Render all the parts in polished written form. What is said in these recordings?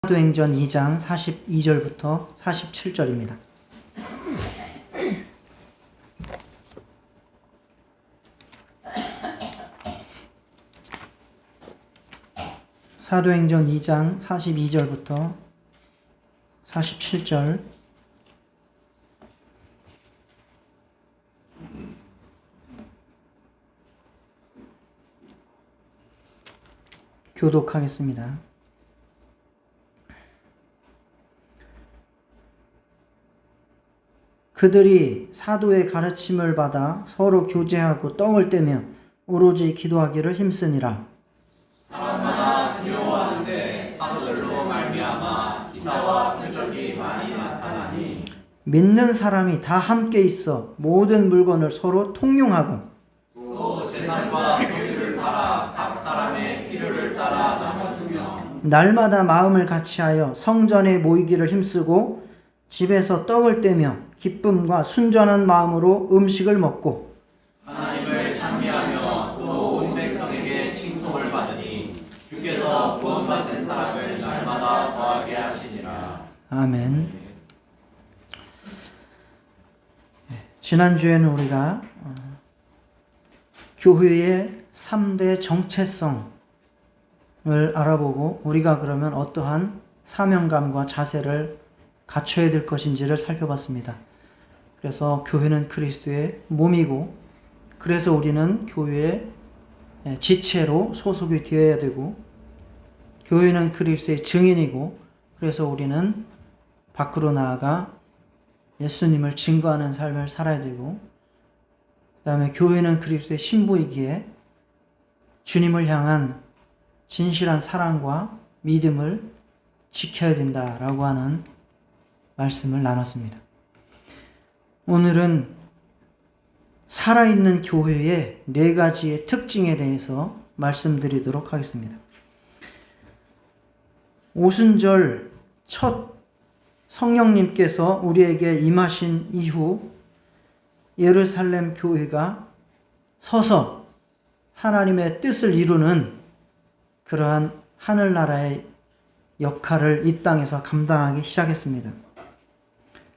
사도행전 2장 42절부터 47절입니다. 사도행전 2장 42절부터 47절. 교독하겠습니다. 그들이 사도의 가르침을 받아 서로 교제하고 떡을 떼며 오로지 기도하기를 힘쓰니라. 사람마다 두려워하는데 사도들로 말미암아 기사와 표적이 많이 나타나니 믿는 사람이 다 함께 있어 모든 물건을 서로 통용하고 또 재산과 소유를 팔아 각 사람의 필요를 따라 나눠주며 날마다 마음을 같이하여 성전에 모이기를 힘쓰고 집에서 떡을 떼며 기쁨과 순전한 마음으로 음식을 먹고 하나님을 찬미하며 또 온 백성에게 칭송을 받으니 주께서 구원받는 사람을 날마다 더하게 하시니라. 아멘. 지난주에는 우리가 교회의 3대 정체성을 알아보고 우리가 그러면 어떠한 사명감과 자세를 갖춰야 될 것인지를 살펴봤습니다. 그래서 교회는 그리스도의 몸이고 그래서 우리는 교회의 지체로 소속이 되어야 되고 교회는 그리스도의 증인이고 그래서 우리는 밖으로 나아가 예수님을 증거하는 삶을 살아야 되고 그 다음에 교회는 그리스도의 신부이기에 주님을 향한 진실한 사랑과 믿음을 지켜야 된다라고 하는 말씀을 나눴습니다. 오늘은 살아있는 교회의 4가지의 특징에 대해서 말씀드리도록 하겠습니다. 오순절 첫 성령님께서 우리에게 임하신 이후 예루살렘 교회가 서서 하나님의 뜻을 이루는 그러한 하늘나라의 역할을 이 땅에서 감당하기 시작했습니다.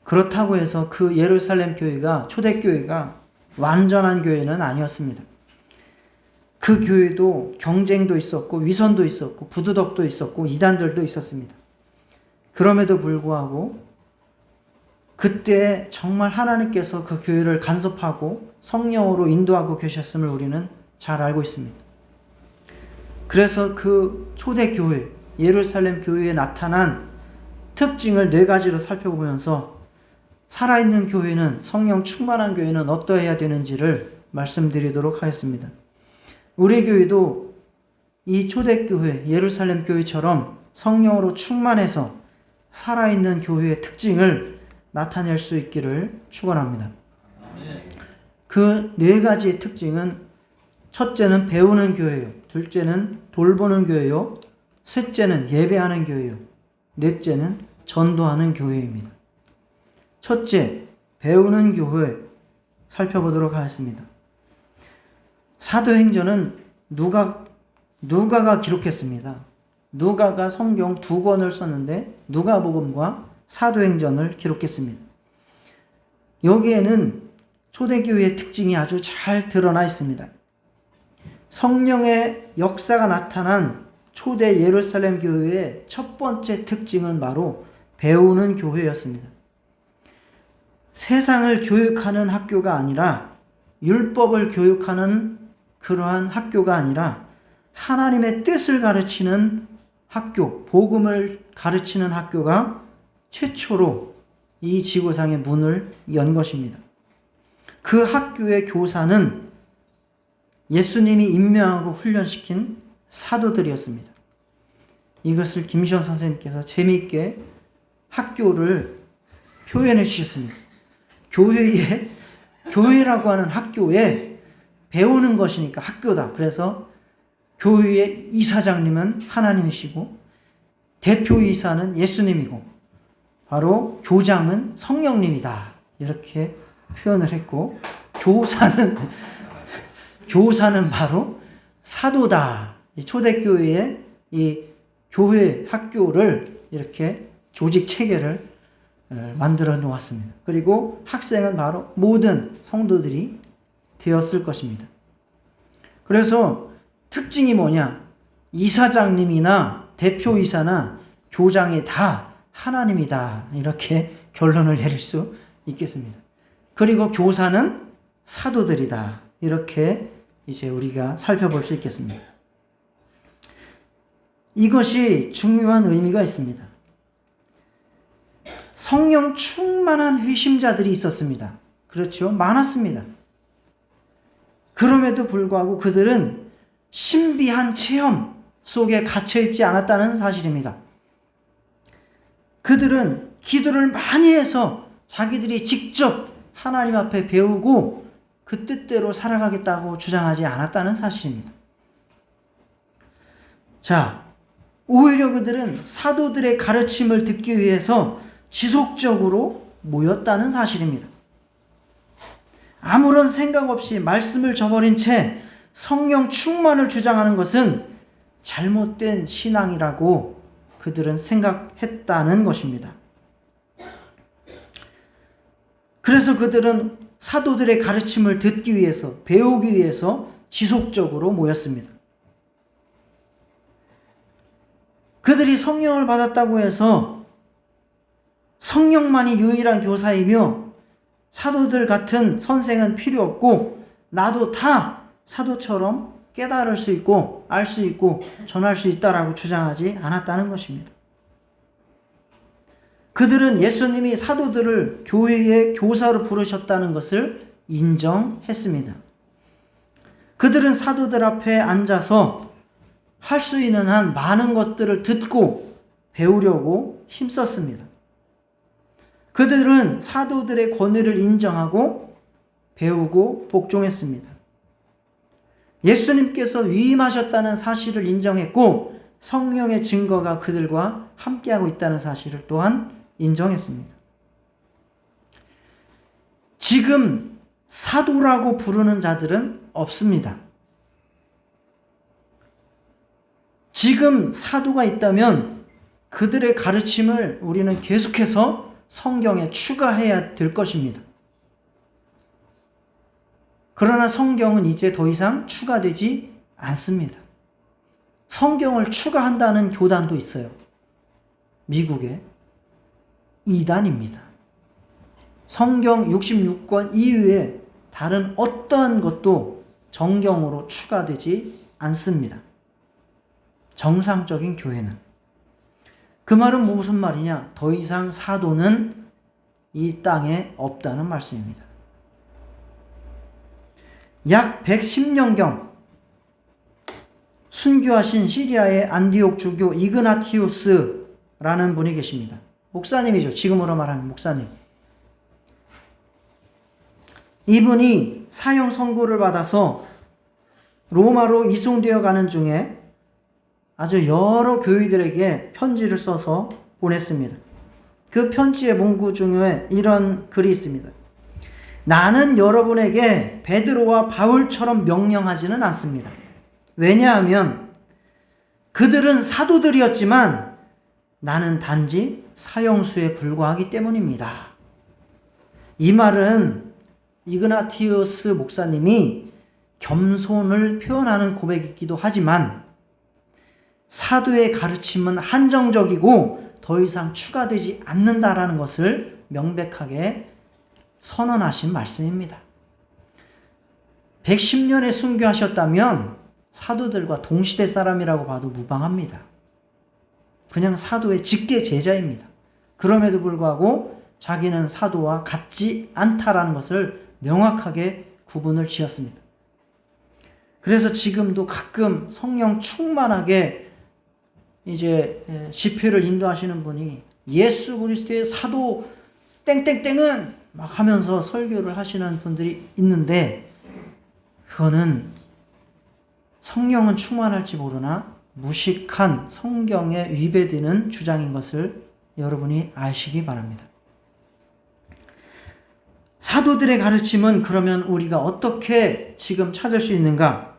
그렇다고 해서 그 예루살렘 교회가 초대교회가 완전한 교회는 아니었습니다. 그 교회도 경쟁도 있었고 위선도 있었고 부도덕도 있었고 이단들도 있었습니다. 그럼에도 불구하고 그때 정말 하나님께서 그 교회를 간섭하고 성령으로 인도하고 계셨음을 우리는 잘 알고 있습니다. 그래서 그 초대교회 예루살렘 교회에 나타난 특징을 4가지로 살펴보면서 살아있는 교회는 성령 충만한 교회는 어떠해야 되는지를 말씀드리도록 하겠습니다. 우리 교회도 이 초대교회 예루살렘 교회처럼 성령으로 충만해서 살아있는 교회의 특징을 나타낼 수 있기를 축원합니다. 그 4가지의 특징은 첫째는 배우는 교회요, 둘째는 돌보는 교회요, 셋째는 예배하는 교회요, 넷째는 전도하는 교회입니다. 첫째, 배우는 교회 살펴보도록 하겠습니다. 사도행전은 누가가 기록했습니다. 누가가 성경 2권을 썼는데 누가복음과 사도행전을 기록했습니다. 여기에는 초대교회의 특징이 아주 잘 드러나 있습니다. 성령의 역사가 나타난 초대 예루살렘 교회의 첫 번째 특징은 바로 배우는 교회였습니다. 세상을 교육하는 학교가 아니라 율법을 교육하는 그러한 학교가 아니라 하나님의 뜻을 가르치는 학교, 복음을 가르치는 학교가 최초로 이 지구상의 문을 연 것입니다. 그 학교의 교사는 예수님이 임명하고 훈련시킨 사도들이었습니다. 이것을 김시원 선생님께서 재미있게 학교를 표현해 주셨습니다. 교회라고 하는 학교에 배우는 것이니까 학교다. 그래서 교회의 이사장님은 하나님이시고 대표이사는 예수님이고 바로 교장은 성령님이다. 이렇게 표현을 했고 교사는 바로 사도다. 이 초대교회의 이 교회 학교를 이렇게 조직 체계를 만들어 놓았습니다. 그리고 학생은 바로 모든 성도들이 되었을 것입니다. 그래서 특징이 뭐냐? 이사장님이나 대표이사나 교장이 다 하나님이다. 이렇게 결론을 내릴 수 있겠습니다. 그리고 교사는 사도들이다. 이렇게 이제 우리가 살펴볼 수 있겠습니다. 이것이 중요한 의미가 있습니다. 성령 충만한 회심자들이 있었습니다. 그렇죠? 많았습니다. 그럼에도 불구하고 그들은 신비한 체험 속에 갇혀있지 않았다는 사실입니다. 그들은 기도를 많이 해서 자기들이 직접 하나님 앞에 배우고 그 뜻대로 살아가겠다고 주장하지 않았다는 사실입니다. 자, 오히려 그들은 사도들의 가르침을 듣기 위해서 지속적으로 모였다는 사실입니다. 아무런 생각 없이 말씀을 저버린 채 성령 충만을 주장하는 것은 잘못된 신앙이라고 그들은 생각했다는 것입니다. 그래서 그들은 사도들의 가르침을 듣기 위해서, 배우기 위해서 지속적으로 모였습니다. 그들이 성령을 받았다고 해서 성령만이 유일한 교사이며 사도들 같은 선생은 필요 없고 나도 다 사도처럼 깨달을 수 있고 알 수 있고 전할 수 있다라고 주장하지 않았다는 것입니다. 그들은 예수님이 사도들을 교회의 교사로 부르셨다는 것을 인정했습니다. 그들은 사도들 앞에 앉아서 할 수 있는 한 많은 것들을 듣고 배우려고 힘썼습니다. 그들은 사도들의 권위를 인정하고 배우고 복종했습니다. 예수님께서 위임하셨다는 사실을 인정했고 성령의 증거가 그들과 함께하고 있다는 사실을 또한 인정했습니다. 지금 사도라고 부르는 자들은 없습니다. 지금 사도가 있다면 그들의 가르침을 우리는 계속해서 성경에 추가해야 될 것입니다. 그러나 성경은 이제 더 이상 추가되지 않습니다. 성경을 추가한다는 교단도 있어요. 미국에 이단입니다. 성경 66권 이외에 다른 어떠한 것도 정경으로 추가되지 않습니다. 정상적인 교회는. 그 말은 무슨 말이냐? 더 이상 사도는 이 땅에 없다는 말씀입니다. 약 110년경 순교하신 시리아의 안디옥 주교 이그나티우스라는 분이 계십니다. 목사님이죠. 지금으로 말하면 목사님. 이분이 사형 선고를 받아서 로마로 이송되어 가는 중에 아주 여러 교회들에게 편지를 써서 보냈습니다. 그 편지의 문구 중에 이런 글이 있습니다. 나는 여러분에게 베드로와 바울처럼 명령하지는 않습니다. 왜냐하면 그들은 사도들이었지만 나는 단지 사형수에 불과하기 때문입니다. 이 말은 이그나티우스 목사님이 겸손을 표현하는 고백이기도 하지만 사도의 가르침은 한정적이고 더 이상 추가되지 않는다라는 것을 명백하게 선언하신 말씀입니다. 110년에 순교하셨다면 사도들과 동시대 사람이라고 봐도 무방합니다. 그냥 사도의 직계 제자입니다. 그럼에도 불구하고 자기는 사도와 같지 않다라는 것을 명확하게 구분을 지었습니다. 그래서 지금도 가끔 성령 충만하게 이제 집회를 인도하시는 분이 예수 그리스도의 사도 땡땡땡은 막 하면서 설교를 하시는 분들이 있는데 그거는 성령은 충만할지 모르나 무식한 성경에 위배되는 주장인 것을 여러분이 아시기 바랍니다. 사도들의 가르침은 그러면 우리가 어떻게 지금 찾을 수 있는가?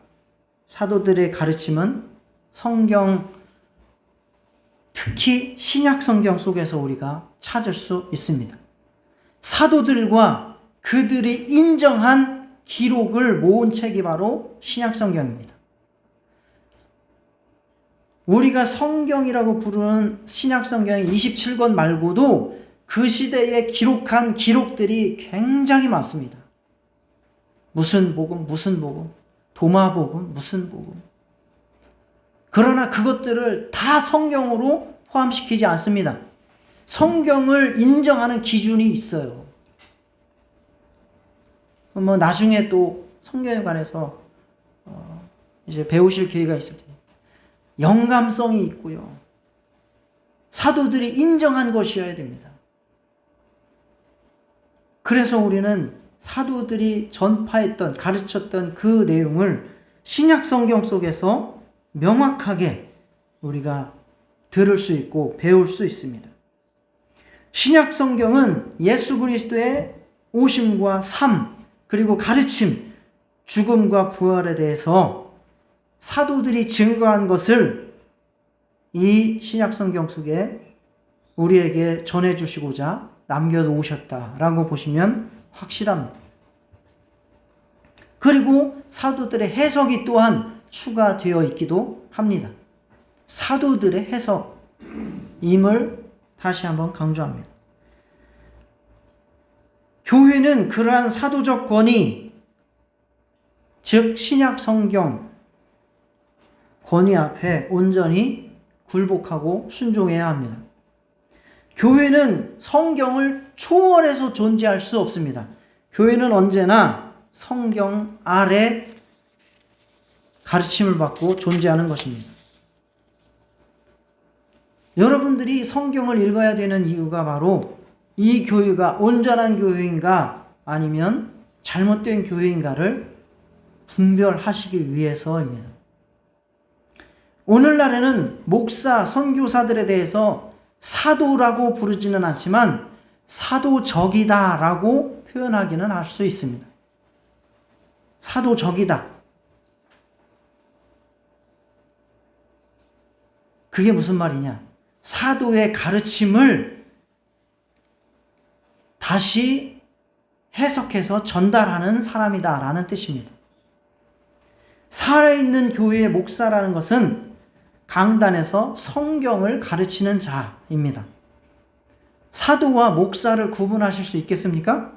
사도들의 가르침은 성경 특히 신약 성경 속에서 우리가 찾을 수 있습니다. 사도들과 그들이 인정한 기록을 모은 책이 바로 신약 성경입니다. 우리가 성경이라고 부르는 신약 성경의 27권 말고도 그 시대에 기록한 기록들이 굉장히 많습니다. 무슨 복음, 무슨 복음, 도마복음, 무슨 복음. 그러나 그것들을 다 성경으로 포함시키지 않습니다. 성경을 인정하는 기준이 있어요. 나중에 또 성경에 관해서 이제 배우실 기회가 있을 때 영감성이 있고요. 사도들이 인정한 것이어야 됩니다. 그래서 우리는 사도들이 전파했던, 가르쳤던 그 내용을 신약 성경 속에서 명확하게 우리가 들을 수 있고 배울 수 있습니다. 신약 성경은 예수 그리스도의 오심과 삶, 그리고 가르침, 죽음과 부활에 대해서 사도들이 증거한 것을 이 신약 성경 속에 우리에게 전해주시고자 남겨놓으셨다라고 보시면 확실합니다. 그리고 사도들의 해석이 또한 추가되어 있기도 합니다. 사도들의 해석임을 다시 한번 강조합니다. 교회는 그러한 사도적 권위, 즉 신약 성경 권위 앞에 온전히 굴복하고 순종해야 합니다. 교회는 성경을 초월해서 존재할 수 없습니다. 교회는 언제나 성경 아래 가르침을 받고 존재하는 것입니다. 여러분들이 성경을 읽어야 되는 이유가 바로 이 교회가 온전한 교회인가 아니면 잘못된 교회인가를 분별하시기 위해서입니다. 오늘날에는 목사, 선교사들에 대해서 사도라고 부르지는 않지만 사도적이다라고 표현하기는 할 수 있습니다. 사도적이다. 그게 무슨 말이냐? 사도의 가르침을 다시 해석해서 전달하는 사람이다라는 뜻입니다. 살아있는 교회의 목사라는 것은 강단에서 성경을 가르치는 자입니다. 사도와 목사를 구분하실 수 있겠습니까?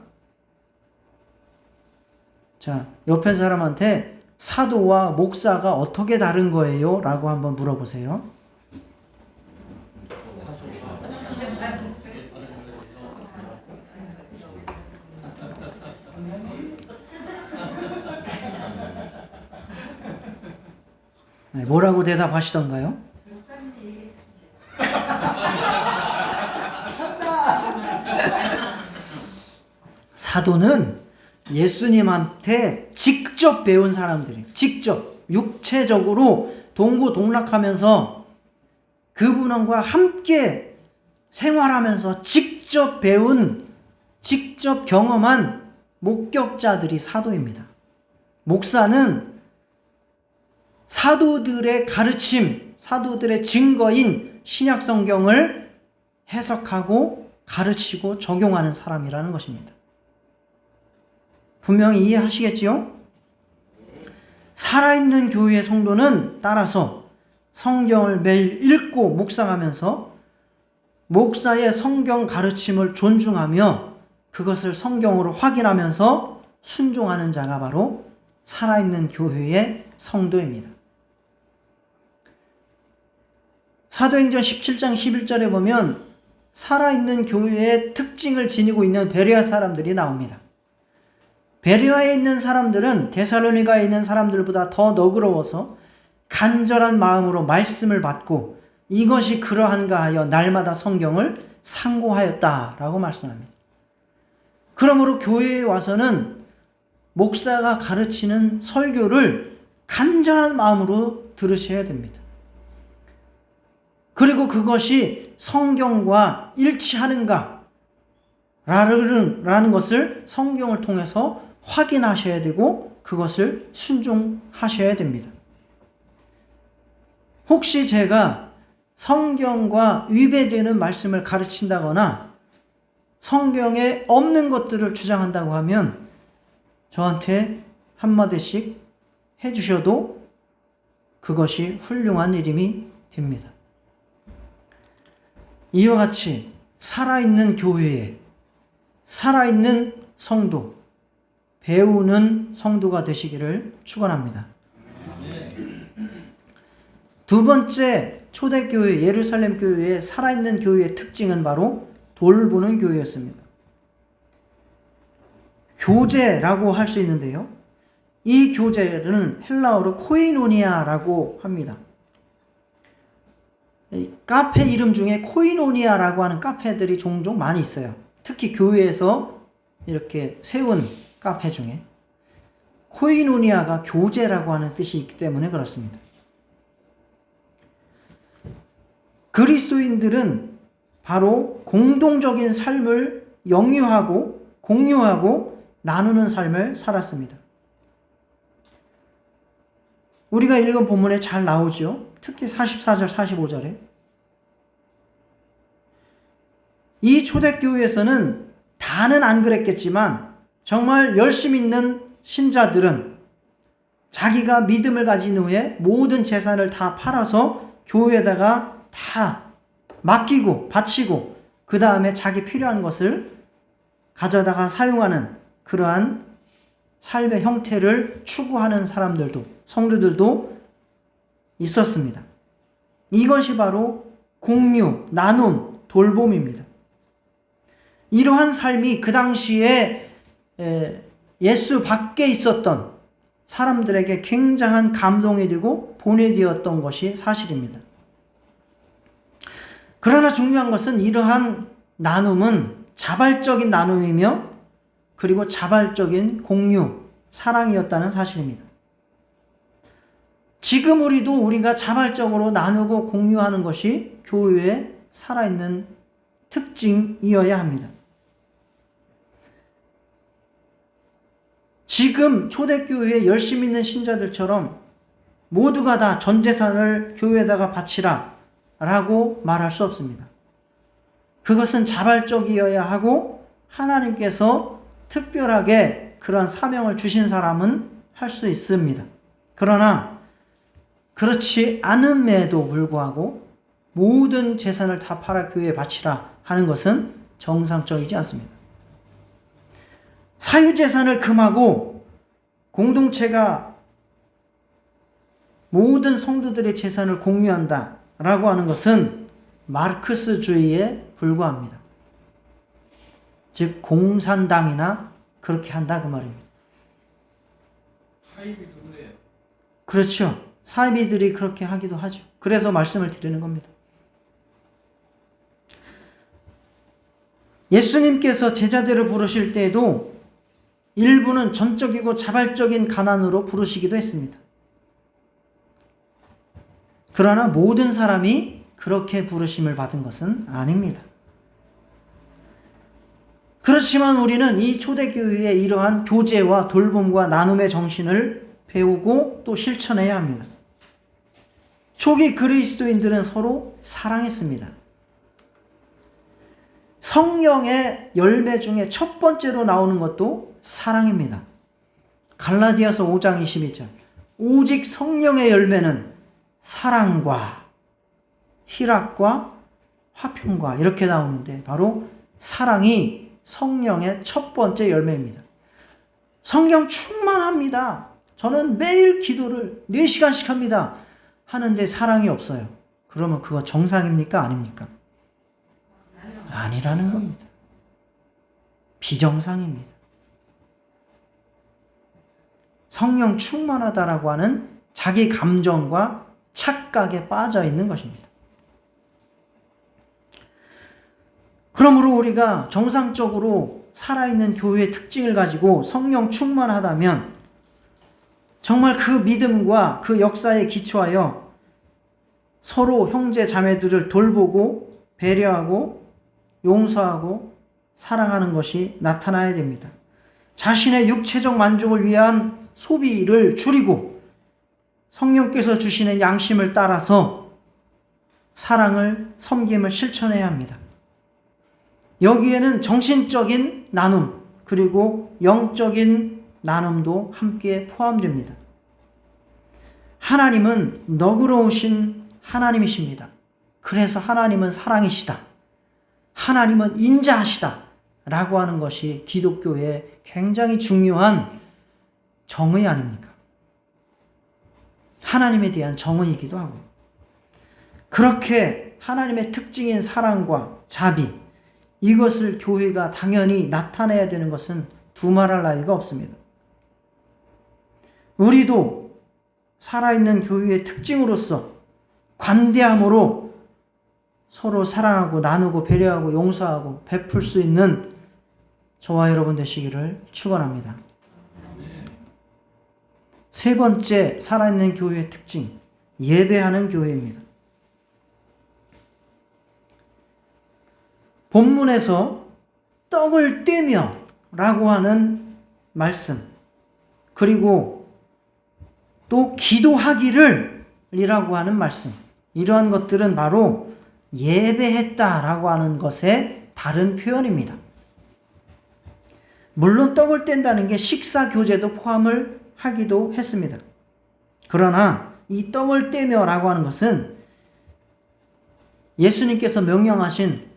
자, 옆에 사람한테 사도와 목사가 어떻게 다른 거예요? 라고 한번 물어보세요. 네, 뭐라고 대답하시던가요? 사도는 예수님한테 직접 배운 사람들이 직접 육체적으로 동고동락하면서 그분과 함께 생활하면서 직접 배운, 직접 경험한 목격자들이 사도입니다. 목사는 사도들의 가르침, 사도들의 증거인 신약 성경을 해석하고 가르치고 적용하는 사람이라는 것입니다. 분명히 이해하시겠지요? 살아있는 교회의 성도는 따라서 성경을 매일 읽고 묵상하면서 목사의 성경 가르침을 존중하며 그것을 성경으로 확인하면서 순종하는 자가 바로 살아있는 교회의 성도입니다. 사도행전 17장 11절에 보면 살아있는 교회의 특징을 지니고 있는 베레아 사람들이 나옵니다. 베레아에 있는 사람들은 데살로니가에 있는 사람들보다 더 너그러워서 간절한 마음으로 말씀을 받고 이것이 그러한가 하여 날마다 성경을 상고하였다라고 말씀합니다. 그러므로 교회에 와서는 목사가 가르치는 설교를 간절한 마음으로 들으셔야 됩니다. 그리고 그것이 성경과 일치하는가 라는 것을 성경을 통해서 확인하셔야 되고 그것을 순종하셔야 됩니다. 혹시 제가 성경과 위배되는 말씀을 가르친다거나 성경에 없는 것들을 주장한다고 하면 저한테 한마디씩 해주셔도 그것이 훌륭한 일임이 됩니다. 이와 같이 살아있는 교회에 살아있는 성도, 배우는 성도가 되시기를 축원합니다. 두 번째 초대교회 예루살렘 교회의 살아있는 교회의 특징은 바로 돌보는 교회였습니다. 교제라고 할 수 있는데요. 이 교제는 헬라어로 코이노니아라고 합니다. 카페 이름 중에 코이노니아라고 하는 카페들이 종종 많이 있어요. 특히 교회에서 이렇게 세운 카페 중에 코이노니아가 교제라고 하는 뜻이 있기 때문에 그렇습니다. 그리스도인들은 바로 공동적인 삶을 영유하고 공유하고 나누는 삶을 살았습니다. 우리가 읽은 본문에 잘 나오죠. 특히 44절 45절에 이 초대교회에서는 다는 안 그랬겠지만 정말 열심 있는 신자들은 자기가 믿음을 가진 후에 모든 재산을 다 팔아서 교회에다가 다 맡기고 바치고 그 다음에 자기 필요한 것을 가져다가 사용하는 그러한 삶의 형태를 추구하는 사람들도 성도들도 있었습니다. 이것이 바로 공유, 나눔, 돌봄입니다. 이러한 삶이 그 당시에 예수 밖에 있었던 사람들에게 굉장한 감동이 되고 본이 되었던 것이 사실입니다. 그러나 중요한 것은 이러한 나눔은 자발적인 나눔이며 그리고 자발적인 공유, 사랑이었다는 사실입니다. 지금 우리가 자발적으로 나누고 공유하는 것이 교회의 살아있는 특징이어야 합니다. 지금 초대교회에 열심히 있는 신자들처럼 모두가 다 전 재산을 교회에다가 바치라 라고 말할 수 없습니다. 그것은 자발적이어야 하고 하나님께서 특별하게 그런 사명을 주신 사람은 할 수 있습니다. 그러나 그렇지 않음에도 불구하고 모든 재산을 다 팔아 교회에 바치라 하는 것은 정상적이지 않습니다. 사유재산을 금하고 공동체가 모든 성도들의 재산을 공유한다 라고 하는 것은 마르크스주의에 불과합니다. 즉 공산당이나 그렇게 한다 그 말입니다. 사이비도 그래요. 그렇죠. 사이비들이 그렇게 하기도 하죠. 그래서 말씀을 드리는 겁니다. 예수님께서 제자들을 부르실 때에도 일부는 전적이고 자발적인 가난으로 부르시기도 했습니다. 그러나 모든 사람이 그렇게 부르심을 받은 것은 아닙니다. 그렇지만 우리는 이 초대교회의 이러한 교제와 돌봄과 나눔의 정신을 배우고 또 실천해야 합니다. 초기 그리스도인들은 서로 사랑했습니다. 성령의 열매 중에 첫 번째로 나오는 것도 사랑입니다. 갈라디아서 5장 22절 오직 성령의 열매는 사랑과 희락과 화평과 이렇게 나오는데 바로 사랑이 성령의 첫 번째 열매입니다. 성령 충만합니다. 저는 매일 기도를 4시간씩 합니다. 하는데 사랑이 없어요. 그러면 그거 정상입니까? 아닙니까? 아니라는 겁니다. 비정상입니다. 성령 충만하다라고 하는 자기 감정과 착각에 빠져 있는 것입니다. 그러므로 우리가 정상적으로 살아있는 교회의 특징을 가지고 성령 충만하다면 정말 그 믿음과 그 역사에 기초하여 서로 형제 자매들을 돌보고 배려하고 용서하고 사랑하는 것이 나타나야 됩니다. 자신의 육체적 만족을 위한 소비를 줄이고 성령께서 주시는 양심을 따라서 사랑을, 섬김을 실천해야 합니다. 여기에는 정신적인 나눔, 그리고 영적인 나눔도 함께 포함됩니다. 하나님은 너그러우신 하나님이십니다. 그래서 하나님은 사랑이시다. 하나님은 인자하시다. 라고 하는 것이 기독교의 굉장히 중요한 정의 아닙니까? 하나님에 대한 정의이기도 하고. 그렇게 하나님의 특징인 사랑과 자비, 이것을 교회가 당연히 나타내야 되는 것은 두말할 나위가 없습니다. 우리도 살아있는 교회의 특징으로서 관대함으로 서로 사랑하고 나누고 배려하고 용서하고 베풀 수 있는 저와 여러분 되시기를 축원합니다. 세 번째 살아있는 교회의 특징, 예배하는 교회입니다. 본문에서 떡을 떼며 라고 하는 말씀, 그리고 또 기도하기를 이라고 하는 말씀, 이러한 것들은 바로 예배했다라고 하는 것의 다른 표현입니다. 물론 떡을 뗀다는 게 식사 교제도 포함을 하기도 했습니다. 그러나 이 떡을 떼며라고 하는 것은 예수님께서 명령하신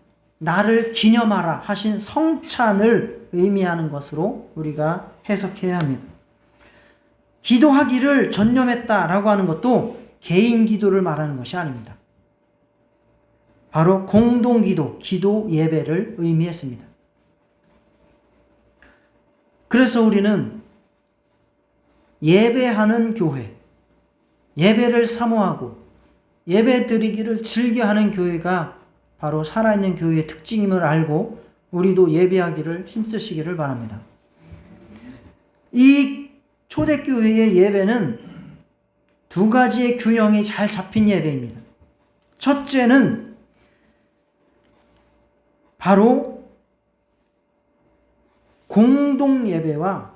나를 기념하라 하신 성찬을 의미하는 것으로 우리가 해석해야 합니다. 기도하기를 전념했다라고 하는 것도 개인 기도를 말하는 것이 아닙니다. 바로 공동기도, 기도 예배를 의미했습니다. 그래서 우리는 예배하는 교회, 예배를 사모하고 예배 드리기를 즐겨하는 교회가 바로 살아있는 교회의 특징임을 알고 우리도 예배하기를 힘쓰시기를 바랍니다. 이 초대교회의 예배는 두 가지의 균형이 잘 잡힌 예배입니다. 첫째는 바로 공동 예배와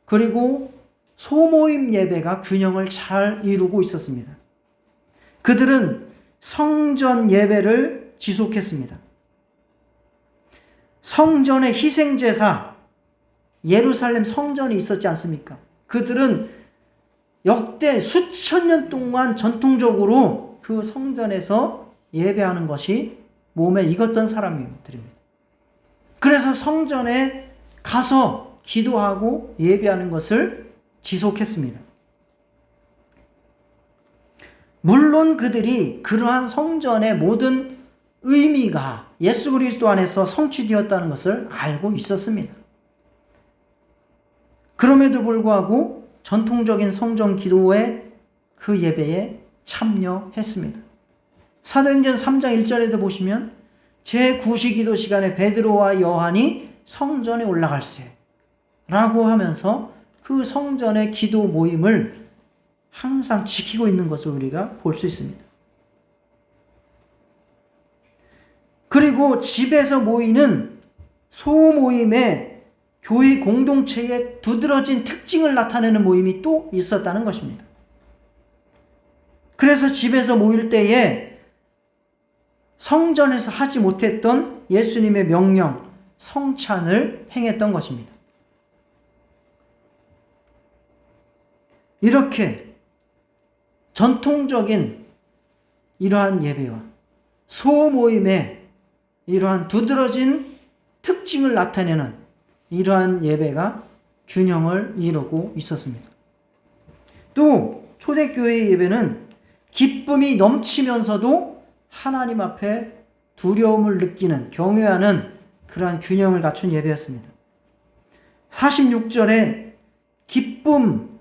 그리고 소모임 예배가 균형을 잘 이루고 있었습니다. 그들은 성전 예배를 지속했습니다. 성전의 희생제사, 예루살렘 성전이 있었지 않습니까? 그들은 역대 수천 년 동안 전통적으로 그 성전에서 예배하는 것이 몸에 익었던 사람들입니다. 그래서 성전에 가서 기도하고 예배하는 것을 지속했습니다. 물론 그들이 그러한 성전의 모든 의미가 예수 그리스도 안에서 성취되었다는 것을 알고 있었습니다. 그럼에도 불구하고 전통적인 성전 기도의 그 예배에 참여했습니다. 사도행전 3장 1절에도 보시면 제9시 시간에 베드로와 요한이 성전에 올라갈세 라고 하면서 그 성전의 기도 모임을 항상 지키고 있는 것을 우리가 볼 수 있습니다. 그리고 집에서 모이는 소모임의 교회 공동체의 두드러진 특징을 나타내는 모임이 또 있었다는 것입니다. 그래서 집에서 모일 때에 성전에서 하지 못했던 예수님의 명령, 성찬을 행했던 것입니다. 이렇게 전통적인 이러한 예배와 소모임의 이러한 두드러진 특징을 나타내는 이러한 예배가 균형을 이루고 있었습니다. 또 초대교회의 예배는 기쁨이 넘치면서도 하나님 앞에 두려움을 느끼는, 경외하는 그러한 균형을 갖춘 예배였습니다. 46절에 기쁨,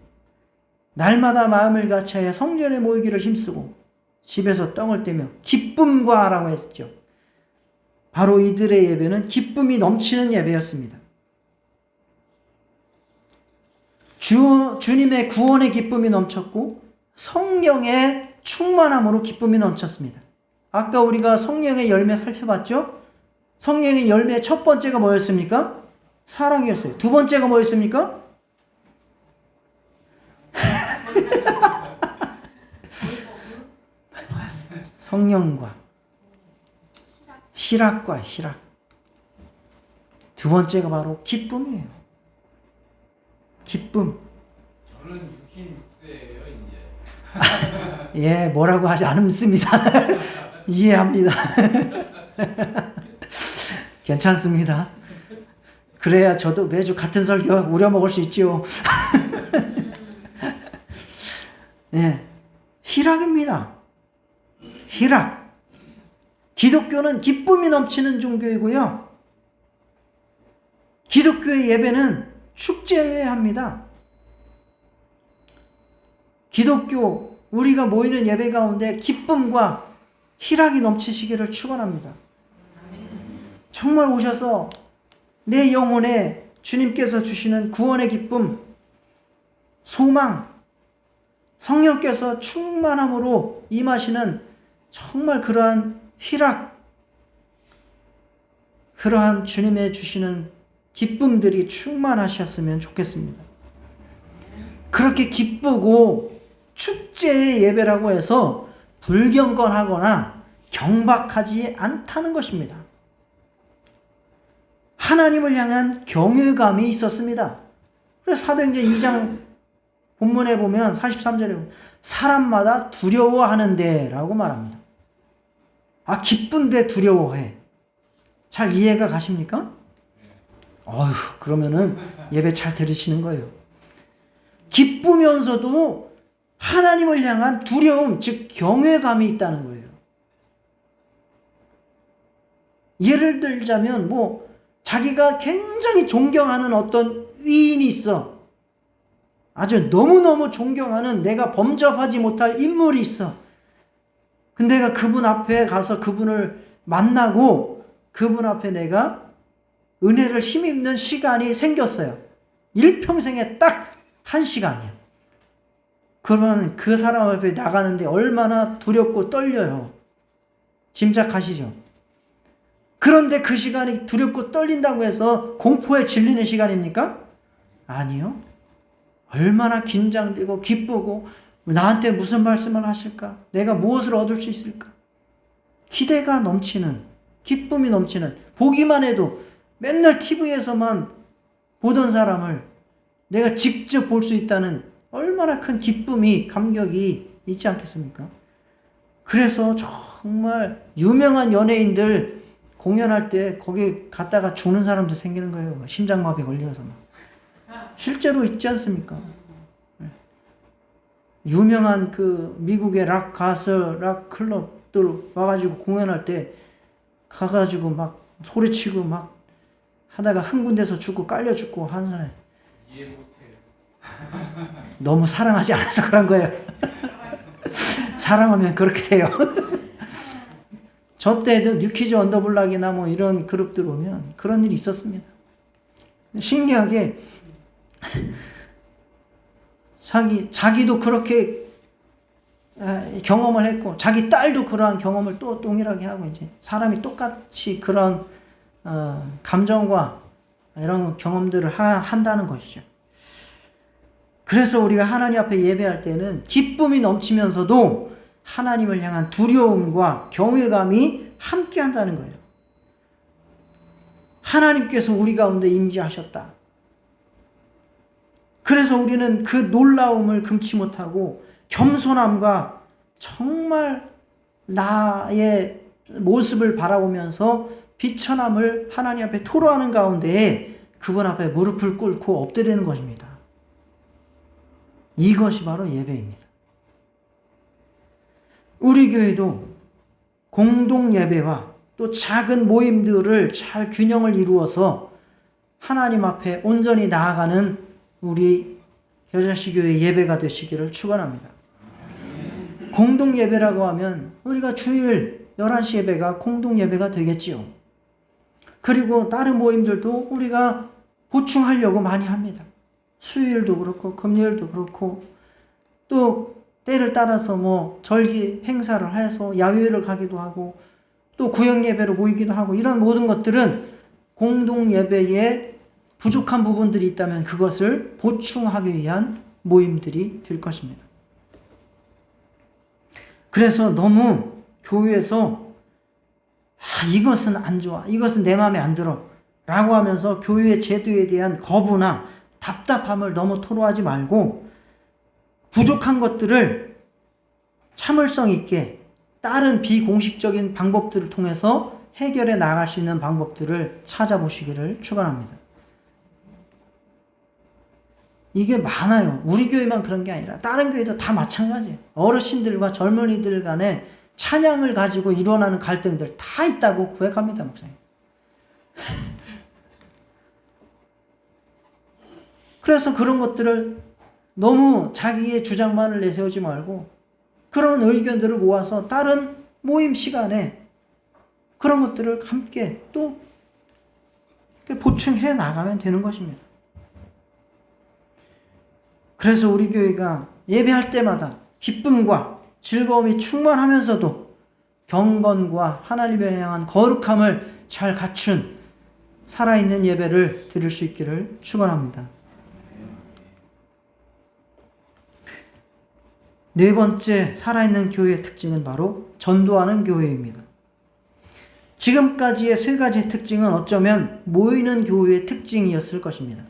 날마다 마음을 같이하여 성전에 모이기를 힘쓰고 집에서 떡을 떼며 기쁨과 라고 했죠. 바로 이들의 예배는 기쁨이 넘치는 예배였습니다. 주님의 구원의 기쁨이 넘쳤고 성령의 충만함으로 기쁨이 넘쳤습니다. 아까 우리가 성령의 열매 살펴봤죠? 성령의 열매의 첫 번째가 뭐였습니까? 사랑이었어요. 두 번째가 뭐였습니까? 성령과 희락과 희락. 두 번째가 바로 기쁨이에요. 기쁨. 저는 66세예요 이제. 예, 뭐라고 하지 않습니다. 이해합니다. 괜찮습니다. 그래야 저도 매주 같은 설교 우려먹을 수 있지요. 예, 희락입니다. 희락. 기독교는 기쁨이 넘치는 종교이고요. 기독교의 예배는 축제여야 합니다. 기독교, 우리가 모이는 예배 가운데 기쁨과 희락이 넘치시기를 축원합니다. 정말 오셔서 내 영혼에 주님께서 주시는 구원의 기쁨, 소망, 성령께서 충만함으로 임하시는 정말 그러한 희락, 그러한 주님의 주시는 기쁨들이 충만하셨으면 좋겠습니다. 그렇게 기쁘고 축제의 예배라고 해서 불경건하거나 경박하지 않다는 것입니다. 하나님을 향한 경외감이 있었습니다. 그래서 사도행전 2장 본문에 보면 43절에 보면 사람마다 두려워하는데 라고 말합니다. 아, 기쁜데 두려워해. 잘 이해가 가십니까? 어휴, 그러면은 예배 잘 들으시는 거예요. 기쁘면서도 하나님을 향한 두려움, 즉 경외감이 있다는 거예요. 예를 들자면 자기가 굉장히 존경하는 어떤 위인이 있어. 아주 너무너무 존경하는 내가 범접하지 못할 인물이 있어. 근데 내가 그분 앞에 가서 그분을 만나고 그분 앞에 내가 은혜를 힘입는 시간이 생겼어요. 일평생에 딱 한 시간이야. 그러면 그 사람 앞에 나가는데 얼마나 두렵고 떨려요. 짐작하시죠? 그런데 그 시간이 두렵고 떨린다고 해서 공포에 질리는 시간입니까? 아니요. 얼마나 긴장되고 기쁘고 나한테 무슨 말씀을 하실까? 내가 무엇을 얻을 수 있을까? 기대가 넘치는, 기쁨이 넘치는, 보기만 해도 맨날 TV에서만 보던 사람을 내가 직접 볼 수 있다는 얼마나 큰 기쁨이, 감격이 있지 않겠습니까? 그래서 정말 유명한 연예인들 공연할 때 거기 갔다가 죽는 사람도 생기는 거예요. 심장마비 걸려서. 실제로 있지 않습니까? 유명한 그 미국의 락 가수, 락 클럽들 와가지고 공연할 때 가가지고 막 소리치고 막 하다가 흥분돼서 죽고 깔려 죽고 하는 사람. 이해 못해요. 너무 사랑하지 않아서 그런 거예요. 사랑하면 그렇게 돼요. 저 때도 뉴키즈 언더블락이나 이런 그룹들 오면 그런 일이 있었습니다. 신기하게 자기도 그렇게 경험을 했고 자기 딸도 그러한 경험을 또 동일하게 하고 이제 사람이 똑같이 그런 감정과 이런 경험들을 한다는 것이죠. 그래서 우리가 하나님 앞에 예배할 때는 기쁨이 넘치면서도 하나님을 향한 두려움과 경외감이 함께 한다는 거예요. 하나님께서 우리 가운데 임재하셨다. 그래서 우리는 그 놀라움을 금치 못하고 겸손함과 정말 나의 모습을 바라보면서 비천함을 하나님 앞에 토로하는 가운데에 그분 앞에 무릎을 꿇고 엎드리는 것입니다. 이것이 바로 예배입니다. 우리 교회도 공동 예배와 또 작은 모임들을 잘 균형을 이루어서 하나님 앞에 온전히 나아가는 우리 겨자씨교회 예배가 되시기를 축원합니다. 공동 예배라고 하면 우리가 주일 11시 예배가 공동 예배가 되겠지요. 그리고 다른 모임들도 우리가 보충하려고 많이 합니다. 수요일도 그렇고 금요일도 그렇고 또 때를 따라서 절기 행사를 해서 야외를 가기도 하고 또 구역 예배로 모이기도 하고 이런 모든 것들은 공동 예배에 부족한 부분들이 있다면 그것을 보충하기 위한 모임들이 될 것입니다. 그래서 너무 교회에서 이것은 안 좋아, 이것은 내 마음에 안 들어 라고 하면서 교회의 제도에 대한 거부나 답답함을 너무 토로하지 말고 부족한 것들을 참을성 있게 다른 비공식적인 방법들을 통해서 해결해 나갈 수 있는 방법들을 찾아보시기를 축원합니다. 이게 많아요. 우리 교회만 그런 게 아니라 다른 교회도 다 마찬가지예요. 어르신들과 젊은이들 간에 찬양을 가지고 일어나는 갈등들 다 있다고 고백합니다, 목사님. 그래서 그런 것들을 너무 자기의 주장만을 내세우지 말고 그런 의견들을 모아서 다른 모임 시간에 그런 것들을 함께 또 보충해 나가면 되는 것입니다. 그래서 우리 교회가 예배할 때마다 기쁨과 즐거움이 충만하면서도 경건과 하나님에 향한 거룩함을 잘 갖춘 살아있는 예배를 드릴 수 있기를 축원합니다. 네 번째 살아있는 교회의 특징은 바로 전도하는 교회입니다. 지금까지의 세 가지의 특징은 어쩌면 모이는 교회의 특징이었을 것입니다.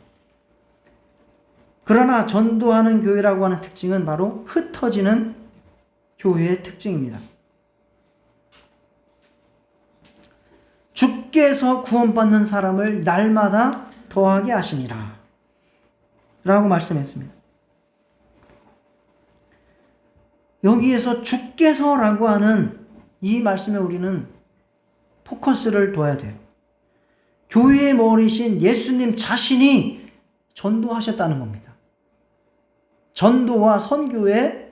그러나 전도하는 교회라고 하는 특징은 바로 흩어지는 교회의 특징입니다. 주께서 구원받는 사람을 날마다 더하게 하시니라 라고 말씀했습니다. 여기에서 주께서라고 하는 이 말씀에 우리는 포커스를 둬야 돼요. 교회의 머리신 예수님 자신이 전도하셨다는 겁니다. 전도와 선교의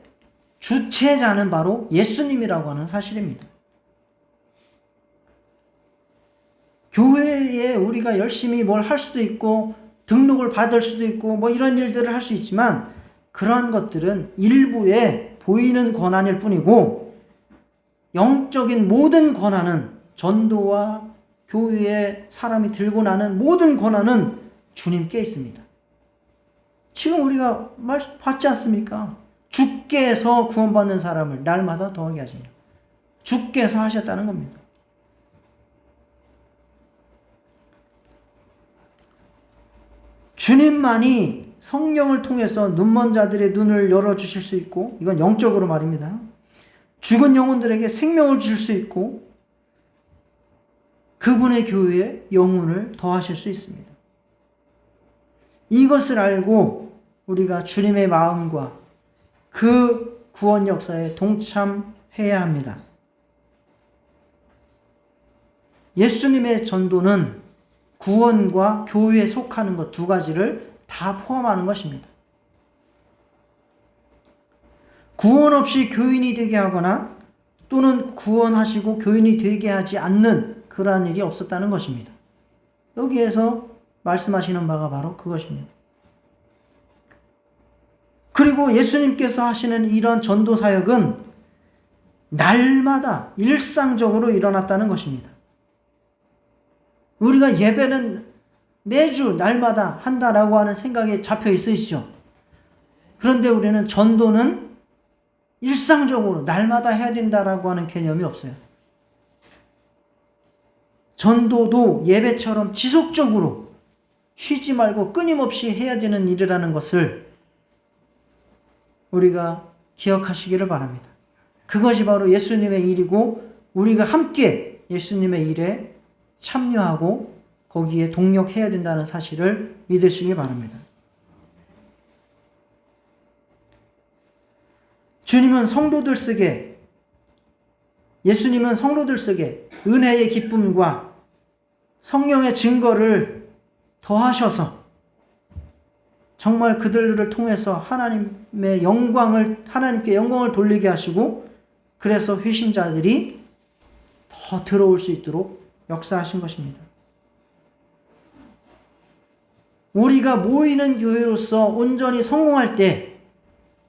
주체자는 바로 예수님이라고 하는 사실입니다. 교회에 우리가 열심히 뭘 할 수도 있고 등록을 받을 수도 있고 뭐 이런 일들을 할 수 있지만 그러한 것들은 일부의 보이는 권한일 뿐이고 영적인 모든 권한은 전도와 교회에 사람이 들고 나는 모든 권한은 주님께 있습니다. 지금 우리가 봤지 않습니까? 주께서 구원받는 사람을 날마다 더하게 하시니 주께서 하셨다는 겁니다. 주님만이 성령을 통해서 눈먼 자들의 눈을 열어주실 수 있고 이건 영적으로 말입니다. 죽은 영혼들에게 생명을 주실 수 있고 그분의 교회에 영혼을 더하실 수 있습니다. 이것을 알고 우리가 주님의 마음과 그 구원 역사에 동참해야 합니다. 예수님의 전도는 구원과 교회에 속하는 것 두 가지를 다 포함하는 것입니다. 구원 없이 교인이 되게 하거나 또는 구원하시고 교인이 되게 하지 않는 그러한 일이 없었다는 것입니다. 여기에서 말씀하시는 바가 바로 그것입니다. 그리고 예수님께서 하시는 이런 전도 사역은 날마다 일상적으로 일어났다는 것입니다. 우리가 예배는 매주 날마다 한다라고 하는 생각에 잡혀 있으시죠? 그런데 우리는 전도는 일상적으로 날마다 해야 된다라고 하는 개념이 없어요. 전도도 예배처럼 지속적으로 쉬지 말고 끊임없이 해야 되는 일이라는 것을 우리가 기억하시기를 바랍니다. 그것이 바로 예수님의 일이고 우리가 함께 예수님의 일에 참여하고 거기에 동력해야 된다는 사실을 믿으시기 바랍니다. 주님은 성도들 쓰게, 예수님은 성도들 쓰게 은혜의 기쁨과 성령의 증거를 더하셔서 정말 그들을 통해서 하나님께 영광을 돌리게 하시고 그래서 회심자들이 더 들어올 수 있도록 역사하신 것입니다. 우리가 모이는 교회로서 온전히 성공할 때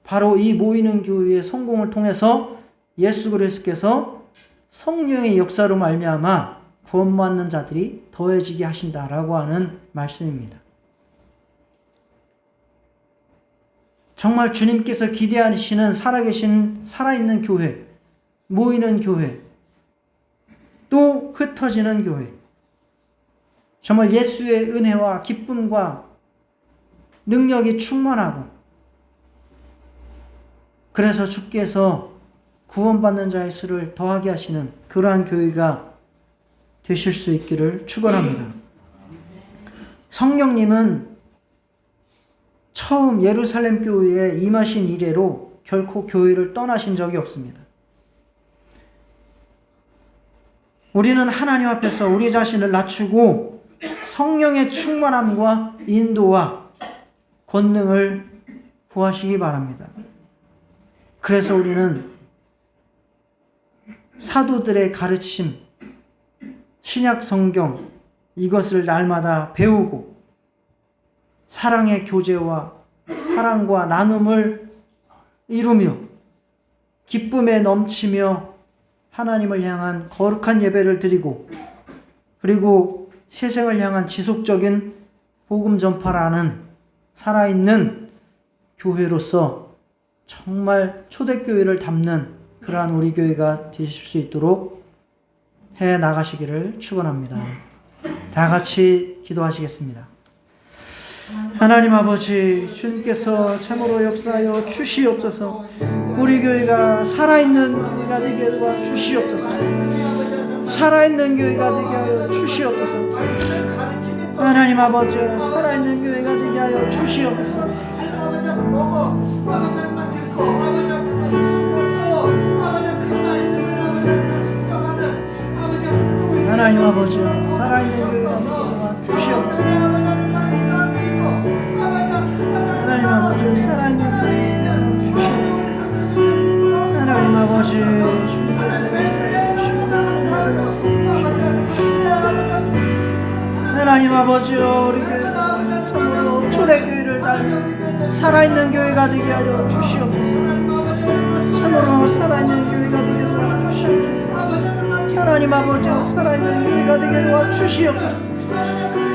바로 이 모이는 교회의 성공을 통해서 예수 그리스도께서 성령의 역사로 말미암아 구원받는 자들이 더해지게 하신다라고 하는 말씀입니다. 정말 주님께서 기대하시는 살아있는 교회, 모이는 교회, 또 흩어지는 교회, 정말 예수의 은혜와 기쁨과 능력이 충만하고, 그래서 주께서 구원받는 자의 수를 더하게 하시는 그러한 교회가 되실 수 있기를 축원합니다. 성령님은 처음 예루살렘 교회에 임하신 이래로 결코 교회를 떠나신 적이 없습니다. 우리는 하나님 앞에서 우리 자신을 낮추고 성령의 충만함과 인도와 권능을 구하시기 바랍니다. 그래서 우리는 사도들의 가르침, 신약 성경 이것을 날마다 배우고 사랑의 교제와 사랑과 나눔을 이루며 기쁨에 넘치며 하나님을 향한 거룩한 예배를 드리고, 그리고 세상을 향한 지속적인 복음 전파라는 살아있는 교회로서 정말 초대교회를 담는 그러한 우리 교회가 되실 수 있도록 해 나가시기를 축원합니다. 다 같이 기도하시겠습니다. 하나님 아버지, 주님께서 참으로 역사하여 주시옵소서. 우리 교회가 살아있는 교회가 되게 도와 주시옵소서. 살아있는 교회가 되게 하여 주시옵소서. 하나님 아버지, 살아있는 교회가 되게 하여 주시옵소서. 하나님 아버지, 살아있는 교회가 되게 도와 주시옵소서. 하나님 아버지, 살아있는 교회가 주시옵소서. 하나님 아버지, 주님께서 역사해 주시옵소서. 하나님 아버지, 우리 교회가 참으로 초대교회를 달며 살아있는 교회가 되게 하여 주시옵소서. 참으로 살아있는 교회가 되게 도와 주시옵소서. 하나님 아버지, 살아있는 교회가 되게 도와 주시옵소서.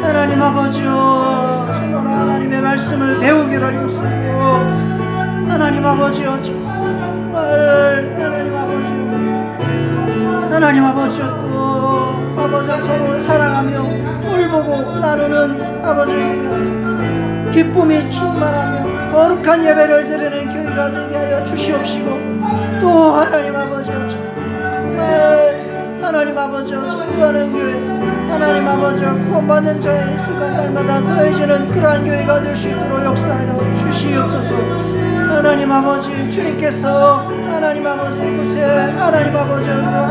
하나님 아버지, 참으로 하나님의 말씀을 배우기를 힘쓰고, 하나님 아버지, 정말 하나님 아버지 또 아버지 서로 사랑하며 돌보고 나누는 아버지 기쁨이 충만하며 거룩한 예배를 드리는 교회가 되게 하여 주시옵시고, 또 하나님 아버지 정말 하나님 아버지 전도하는 교회, 하나님 아버지 구원받는 자의 수가 날마다 더해지는 그러한 교회가 될 수 있도록 역사하여 주시옵소서. 하나님 아버지, 주님께서 하나님 아버지 이곳에 하나님 아버지